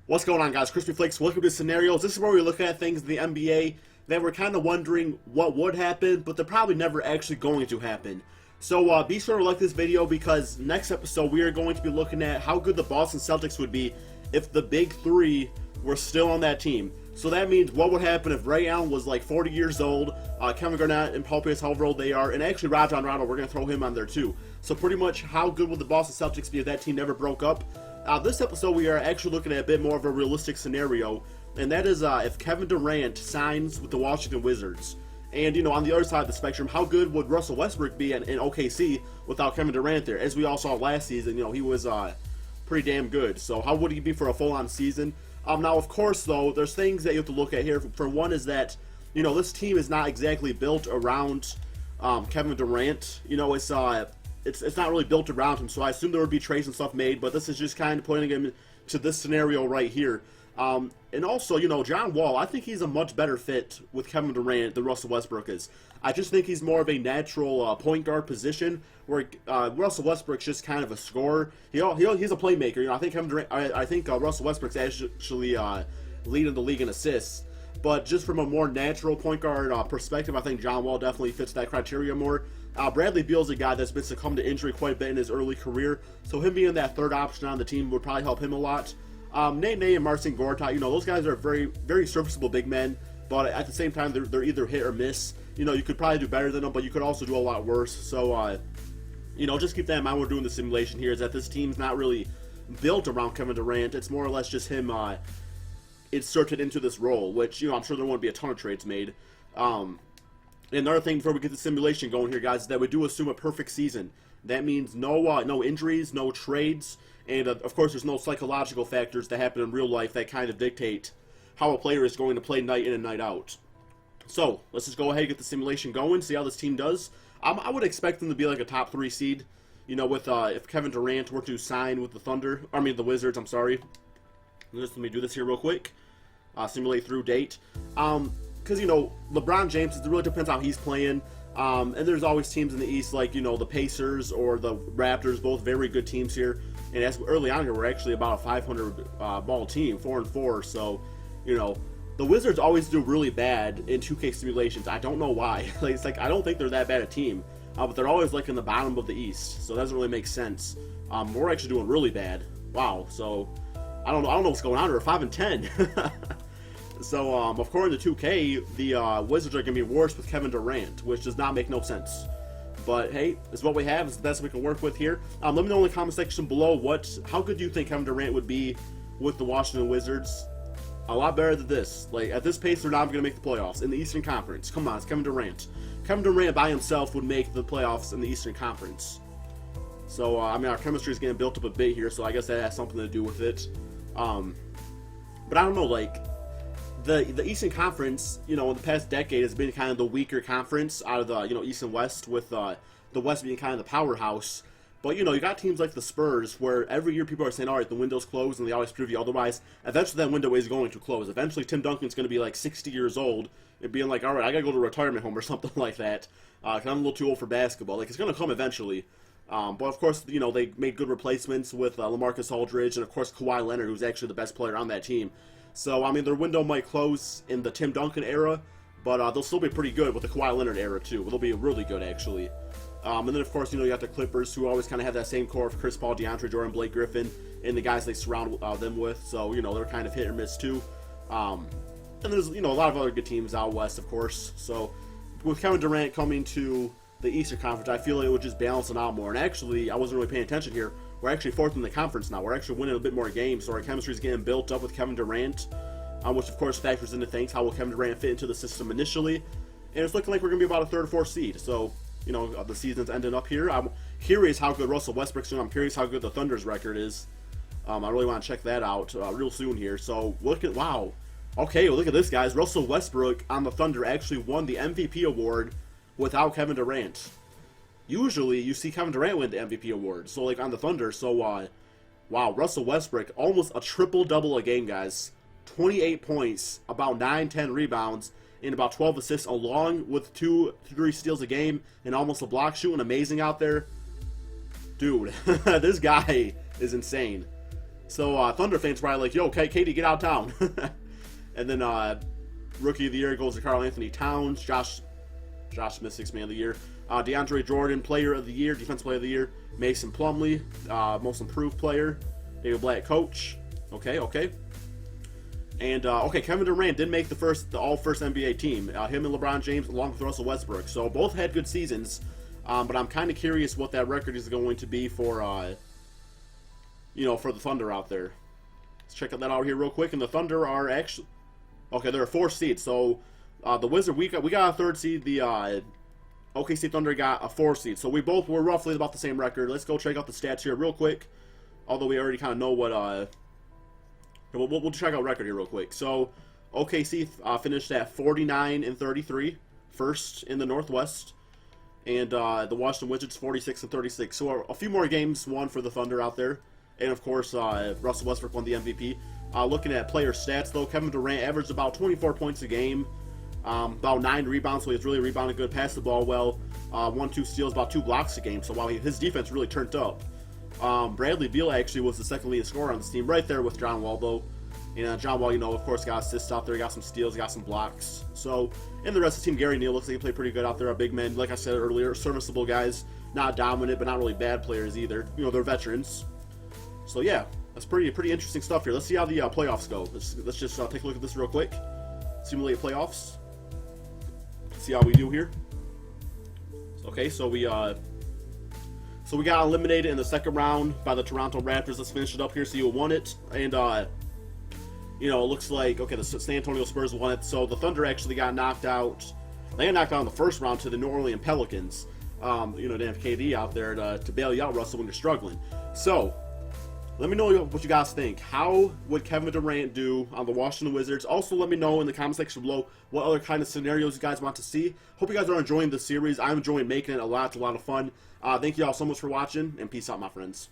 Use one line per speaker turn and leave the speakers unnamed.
What's going on, guys? KrispyFlakes, welcome to Scenarios. This is where we look at things in the NBA that we're kind of wondering what would happen, but they're probably never actually going to happen. So be sure to like this video because next episode we are going to be looking at how good the Boston Celtics would be if the big three were still on that team. So that means what would happen if Ray Allen was like 40 years old, Kevin Durant and Paul Pierce, however old they are, and actually Rajon Rondo, we're going to throw him on there too. So pretty much how good would the Boston Celtics be if that team never broke up? This episode we are actually looking at a bit more of a realistic scenario, and that is if Kevin Durant signs with the Washington Wizards. And, you know, on the other side of the spectrum, how good would Russell Westbrook be in OKC without Kevin Durant there? As we all saw last season, you know, he was pretty damn good. So how would he be for a full-on season? Now, of course, though, there's things that you have to look at here. For one is that, you know, this team is not exactly built around Kevin Durant. You know, it's not really built around him, so I assume there would be trades and stuff made, but this is just kind of putting him to this scenario right here. And also, you know, John Wall, I think he's a much better fit with Kevin Durant than Russell Westbrook is. I just think he's more of a natural point guard position, where Russell Westbrook's just kind of a scorer. He's a playmaker. You know, I think Kevin Durant, I think Russell Westbrook's actually leading the league in assists. But just from a more natural point guard perspective, I think John Wall definitely fits that criteria more. Bradley Beal's a guy that's been succumbed to injury quite a bit in his early career, so him being that third option on the team would probably help him a lot. Nate and Marcin Gortat, you know, those guys are very, very serviceable big men, but at the same time, they're either hit or miss. You know, you could probably do better than them, but you could also do a lot worse. So, you know, just keep that in mind when we're doing the simulation here, is that this team's not really built around Kevin Durant. It's more or less just him inserted into this role, which, you know, I'm sure there won't be a ton of trades made. Another thing before we get the simulation going here, guys, is that we do assume a perfect season. That means no injuries, no trades, and of course there's no psychological factors that happen in real life that kind of dictate how a player is going to play night in and night out. So let's just go ahead and get the simulation going, see how this team does. I would expect them to be like a top 3 seed, you know, with if Kevin Durant were to sign with the Wizards. I'm sorry. Let me do this here real quick. Simulate through date. Because, you know, LeBron James, it really depends how he's playing. And there's always teams in the East like, you know, the Pacers or the Raptors, both very good teams here. And as early on here, we're actually about a 500 ball team, 4-4. So, you know, the Wizards always do really bad in 2K simulations. I don't know why. It's like I don't think they're that bad a team, but they're always like in the bottom of the East. So that doesn't really make sense. We're actually doing really bad. Wow. So I don't know what's going on. We're 5-10. So, according to 2K, the Wizards are going to be worse with Kevin Durant, which does not make no sense. But, hey, it's what we have. It's the best we can work with here. Let me know in the comment section below how good do you think Kevin Durant would be with the Washington Wizards? A lot better than this. Like, at this pace, they're not going to make the playoffs in the Eastern Conference. Come on, it's Kevin Durant. Kevin Durant by himself would make the playoffs in the Eastern Conference. So, I mean, our chemistry is getting built up a bit here, so I guess that has something to do with it. But I don't know, like, the Eastern Conference, you know, in the past decade has been kind of the weaker conference out of the, you know, East and West, with the West being kind of the powerhouse. But, you know, you got teams like the Spurs where every year people are saying, all right, the window's closed, and they always prove you otherwise. Eventually that window is going to close. Eventually Tim Duncan's going to be like 60 years old and being like, all right, I got to go to a retirement home or something like that. Because I'm a little too old for basketball. Like, it's going to come eventually. But, of course, you know, they made good replacements with LaMarcus Aldridge and, of course, Kawhi Leonard, who's actually the best player on that team. So, I mean, their window might close in the Tim Duncan era, but they'll still be pretty good with the Kawhi Leonard era, too. They'll be really good, actually. And then, of course, you know, you got the Clippers, who always kind of have that same core of Chris Paul, DeAndre Jordan, Blake Griffin, and the guys they surround them with. So, you know, they're kind of hit or miss, too. And there's, you know, a lot of other good teams out west, of course. So, with Kevin Durant coming to the Eastern Conference, I feel like it would just balance it out more. And actually, I wasn't really paying attention here. We're actually 4th in the conference now. We're actually winning a bit more games, so our chemistry is getting built up with Kevin Durant, which of course factors into things. How will Kevin Durant fit into the system initially? And it's looking like we're going to be about a 3rd or 4th seed. So, you know, the season's ending up here. I'm curious how good Russell Westbrook's doing. I'm curious how good the Thunder's record is. I really want to check that out real soon here. So, wow. Okay, well, look at this, guys. Russell Westbrook on the Thunder actually won the MVP award without Kevin Durant. Usually, you see Kevin Durant win the MVP award, so like on the Thunder. So, wow, Russell Westbrook, almost a triple-double a game, guys. 28 points, about 9-10 rebounds, and about 12 assists, along with 2-3 steals a game, and almost a block, shooting amazing out there. Dude, this guy is insane. So Thunder fans probably like, yo, KD, get out of town. And then Rookie of the Year goes to Karl Anthony Towns. Josh Smith, Sixth Man of the Year. DeAndre Jordan, Player of the Year, Defensive Player of the Year. Mason Plumlee, Most Improved Player. David Blatt, Coach. Okay. And Kevin Durant did make the all-first NBA team. Him and LeBron James, along with Russell Westbrook. So both had good seasons. But I'm kind of curious what that record is going to be for, for the Thunder out there. Let's check that out here real quick. And the Thunder are actually, they're a 4th seed. So the Wizards, we got a 3rd seed. The OKC Thunder got a 4th seed. So we're roughly about the same record. Let's go check out the stats here real quick. Although we already kind of know what. We'll check out record here real quick. So OKC finished at 49-33, first in the Northwest. And the Washington Wizards 46-36. So a few more games won for the Thunder out there. And of course, Russell Westbrook won the MVP. Looking at player stats, though, Kevin Durant averaged about 24 points a game, about 9 rebounds, so he's really rebounded good, passed the ball well, 1-2 steals, about 2 blocks a game. So while his defense really turned up. Bradley Beal actually was the second leading scorer on this team, right there with John Wall, though. And John Wall, of course, got assists out there, got some steals, got some blocks. So, and the rest of the team, Gary Neal looks like he played pretty good out there. A big man, like I said earlier, serviceable guys, not dominant, but not really bad players either. They're veterans. So yeah, that's pretty interesting stuff here. Let's see how the playoffs go. Let's just take a look at this real quick. Simulate playoffs. See how we do here. Okay, so we got eliminated in the second round by the Toronto Raptors. Let's finish it up here. So you won it, and it looks like the San Antonio Spurs won it. So the Thunder actually got knocked out. They got knocked out in the first round to the New Orleans Pelicans. They have KD out there to bail you out, Russell, when you're struggling. So let me know what you guys think. How would Kevin Durant do on the Washington Wizards? Also, let me know in the comment section below what other kind of scenarios you guys want to see. Hope you guys are enjoying the series. I'm enjoying making it a lot. It's a lot of fun. Thank you all so much for watching, and peace out, my friends.